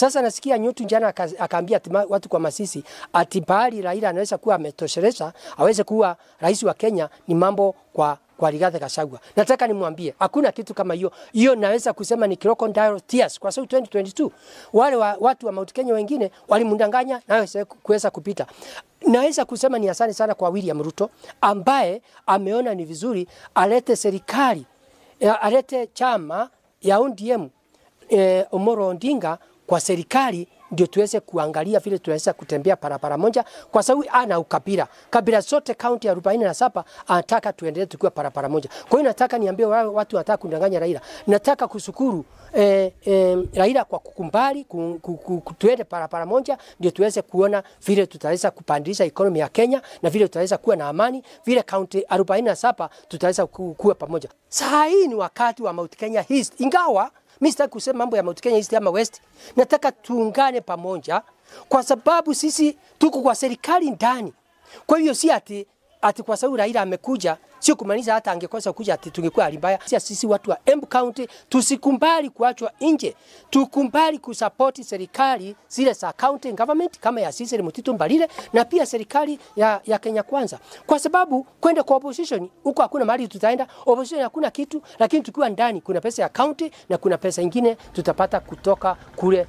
Sasa nasikia Nyutu jana akaambia watu kwa Masisi ati bali Raila anaweza kuwa ametosheleza aweze kuwa rais wa Kenya ni mambo kwa Rigathi Gachagua. Nataka nimwambie hakuna kitu kama hiyo. Hiyo naweza kusema ni crocodile tears kwa sababu 2022 wale watu wa Mount Kenya wengine walimdanganya na kuweza kupita. Naweza kusema ni asante sana kwa William Ruto ambaye ameona ni vizuri alete serikali, alete chama ya ODM Omoro Ondinga kwa serikali ndio tuweze kuangalia vile tunaweza kutembea parapara moja kwa sababu ana ukabila. Kabila zote kaunti ya 47 anataka tuendelee tukiwa parapara moja. Kwa hiyo nataka niambie watu wanataka kundanganya Raila. Nataka kushukuru Raila kwa kukumbali tuende parapara moja ndio tuweze kuona vile tutaweza kupandisha economy ya Kenya na vile tutaweza kuwa na amani, vile kaunti 47 tutaweza kuwa pamoja. Saa hii ni wakati wa Mount Kenya East. Ingawa mimi sitaki kusema mambo ya Mount Kenya East ama West. Nataka tuungane pamoja kwa sababu sisi tuko kwa serikali ndani. Kwa hiyo si ati kwa sababu Raila amekuja sio kumaanisha hata angekosa kuja ati tungekuwa hali mbaya. Sisi watu wa Embu County tusikubali kuachwa nje. Tukubali kusupport serikali zile za county government kama ya Cecily Mutito Mbalile na pia serikali ya Kenya Kwanza. Kwa sababu kwenda kwa opposition huko hakuna mahali tutaenda. Opposition hakuna kitu, lakini tukiwa ndani kuna pesa ya county na kuna pesa nyingine tutapata kutoka kule